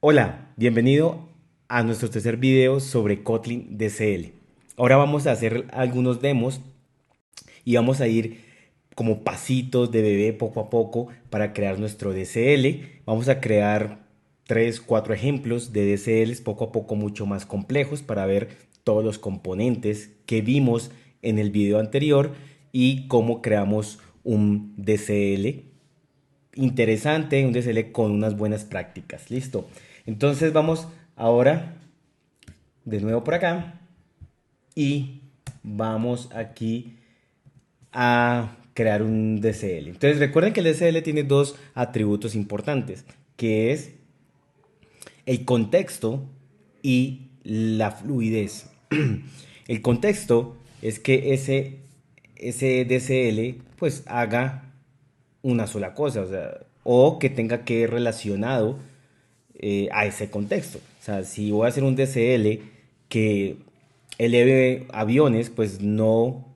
Hola, bienvenido a nuestro tercer video sobre Kotlin DCL. Ahora vamos a hacer algunos demos y vamos a ir como pasitos de bebé poco a poco para crear nuestro DCL. Vamos a crear 3, 4 ejemplos de DCLs poco a poco mucho más complejos para ver todos los componentes que vimos en el video anterior y cómo creamos un DCL interesante, un DSL con unas buenas prácticas. Listo. Entonces vamos ahora de nuevo por acá y vamos aquí a crear un DSL. Entonces recuerden que el DSL tiene dos atributos importantes, que es el contexto y la fluidez. El contexto es que ese DSL pues haga una sola cosa, o sea, o que tenga que ir relacionado a ese contexto. O sea, si voy a hacer un DCL que eleve aviones, pues no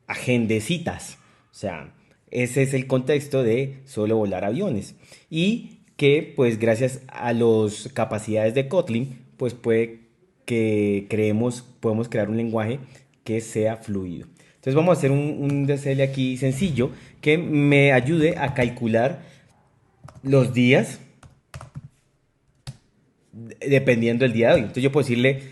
agende citas. O sea, ese es el contexto de solo volar aviones. Y que pues gracias a las capacidades de Kotlin, pues puede que podemos crear un lenguaje que sea fluido. Entonces vamos a hacer un DCL aquí sencillo que me ayude a calcular los días dependiendo del día de hoy. Entonces yo puedo decirle,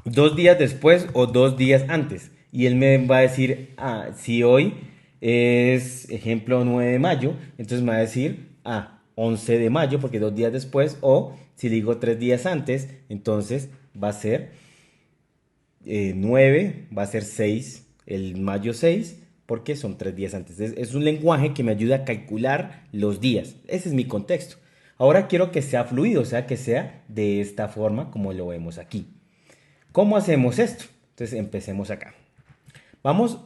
2 días después o 2 días antes. Y él me va a decir, si hoy es, ejemplo, 9 de mayo, entonces me va a decir, 11 de mayo, porque 2 días después, o si le digo 3 días antes, entonces va a ser 9, va a ser 6, el mayo 6, porque son 3 días antes. Es un lenguaje que me ayuda a calcular los días. Ese es mi contexto. Ahora quiero que sea fluido, o sea, que sea de esta forma como lo vemos aquí. ¿Cómo hacemos esto? Entonces empecemos acá. Vamos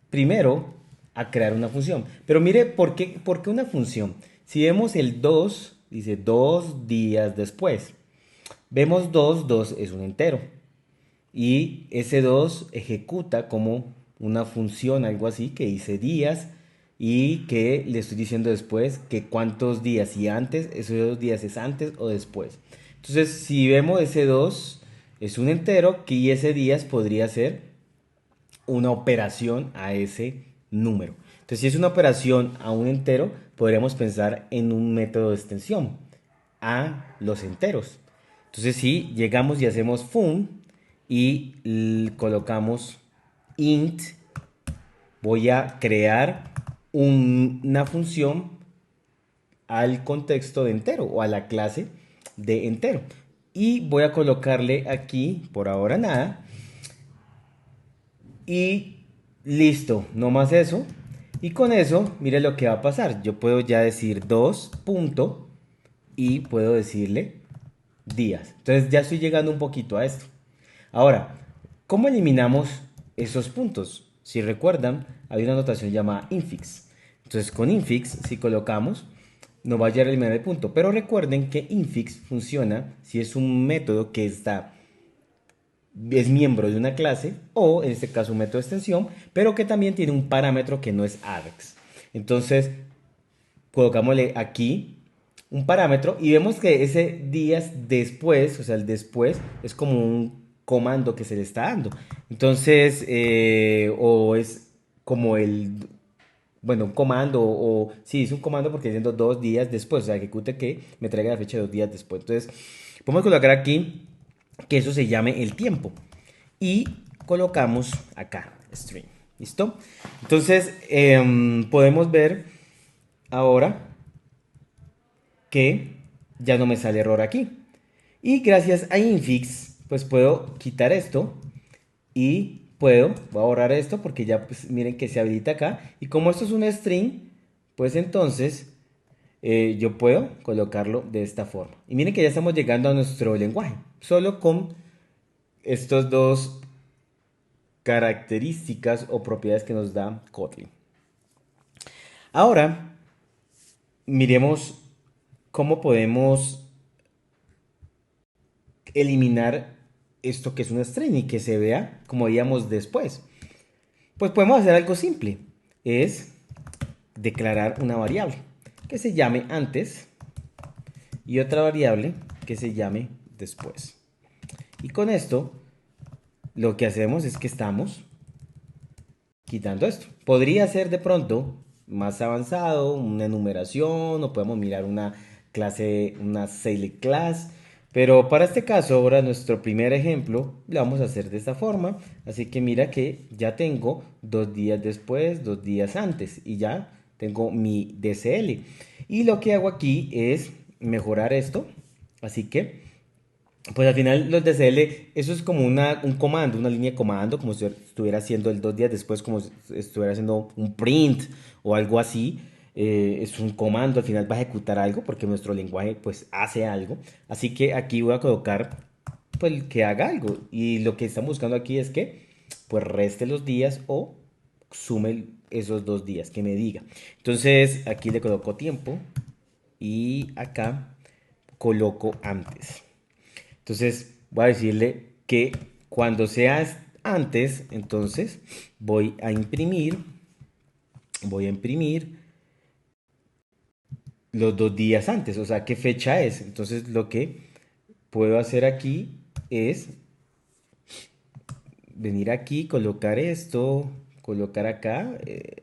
primero a crear una función. Pero mire, ¿por qué una función? Si vemos el 2, dice 2 días después. Vemos 2, 2 es un entero. Y ese 2 ejecuta como una función, algo así, que dice días y que le estoy diciendo después que cuántos días y antes, esos 2 días es antes o después. Entonces, si vemos ese 2 es un entero, que ese días podría ser una operación a ese número. Entonces, si es una operación a un entero, podríamos pensar en un método de extensión a los enteros. Entonces, si llegamos y hacemos fun y colocamos int, voy a crear una función al contexto de entero o a la clase de entero. Y voy a colocarle aquí, por ahora nada, y listo, no más eso. Y con eso, mire lo que va a pasar. Yo puedo ya decir 2 punto y puedo decirle días. Entonces ya estoy llegando un poquito a esto. Ahora, ¿cómo eliminamos esos puntos? Si recuerdan, hay una notación llamada infix. Entonces con infix, si colocamos, nos va a llegar a eliminar el punto. Pero recuerden que infix funciona si es un método que es miembro de una clase o en este caso un método de extensión, pero que también tiene un parámetro que no es args. Entonces colocámosle aquí un parámetro y vemos que ese días después, o sea, el después es como un comando que se le está dando. Entonces, o es como bueno, un comando, o sí, es un comando porque diciendo 2 días después, o sea, ejecute que me traiga la fecha de 2 días después. Entonces, podemos colocar aquí que eso se llame el tiempo. Y colocamos acá, string. ¿Listo? Entonces, podemos ver ahora que ya no me sale error aquí. Y gracias a infix, pues puedo quitar esto y voy a borrar esto porque ya pues miren que se habilita acá. Y como esto es un string, pues entonces yo puedo colocarlo de esta forma. Y miren que ya estamos llegando a nuestro lenguaje, solo con estos dos características o propiedades que nos da Kotlin. Ahora, miremos cómo podemos eliminar esto que es un string y que se vea como veíamos después. Pues podemos hacer algo simple, es declarar una variable que se llame antes y otra variable que se llame después. Y con esto lo que hacemos es que estamos quitando esto. Podría ser de pronto más avanzado, una enumeración, o podemos mirar una clase, una select class. Pero para este caso, ahora nuestro primer ejemplo, lo vamos a hacer de esta forma. Así que mira que ya tengo 2 días después, 2 días antes, y ya tengo mi DCL. Y lo que hago aquí es mejorar esto. Así que pues al final los DCL, eso es como un comando, una línea de comando, como si estuviera haciendo el 2 días después, como si estuviera haciendo un print o algo así. Es un comando, al final va a ejecutar algo porque nuestro lenguaje pues hace algo. Así que aquí voy a colocar pues que haga algo. Y lo que estamos buscando aquí es que pues reste los días o sume esos 2 días, que me diga. Entonces aquí le coloco tiempo y acá coloco antes. Entonces voy a decirle que cuando sea antes, entonces voy a imprimir los 2 días antes, o sea, qué fecha es. Entonces lo que puedo hacer aquí es venir aquí, colocar esto, colocar acá,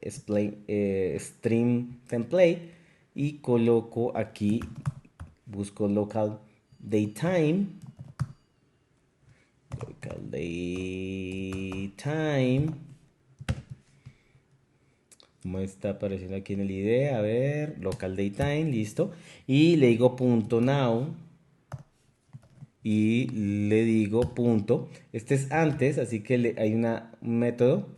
stream template y coloco aquí, busco local datetime, local datetime. Como está apareciendo aquí en el IDE, a ver, local datetime, listo. Y le digo punto now y le digo punto. Este es antes, así que hay un método.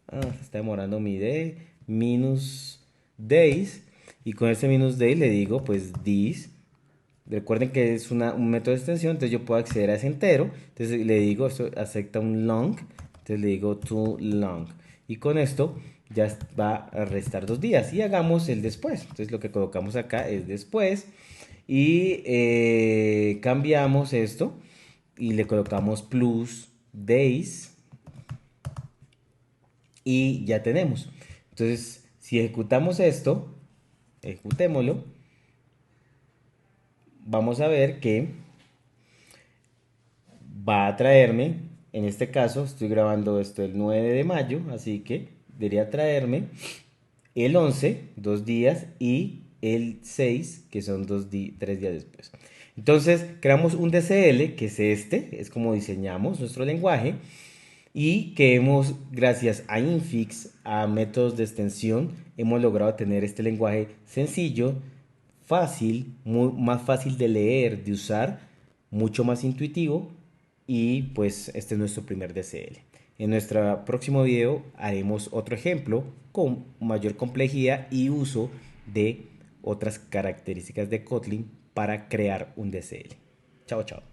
Se está demorando mi IDE, minus days. Y con ese minus days le digo pues this. Recuerden que es un método de extensión, entonces yo puedo acceder a ese entero. Entonces le digo, esto acepta un long, entonces le digo to long. Y con esto ya va a restar 2 días. Y hagamos el después. Entonces lo que colocamos acá es después. Y cambiamos esto y le colocamos plus days. Y ya tenemos. Entonces, si ejecutamos esto, ejecutémoslo, vamos a ver que va a traerme, en este caso estoy grabando esto el 9 de mayo, así que debería traerme el 11, 2 días, y el 6, que son 3 días después. Entonces creamos un DCL, que es este, es como diseñamos nuestro lenguaje, y que gracias a Infix, a métodos de extensión, hemos logrado tener este lenguaje sencillo, fácil, más fácil de leer, de usar, mucho más intuitivo, y pues este es nuestro primer DCL. En nuestro próximo video haremos otro ejemplo con mayor complejidad y uso de otras características de Kotlin para crear un DCL. Chao, chao.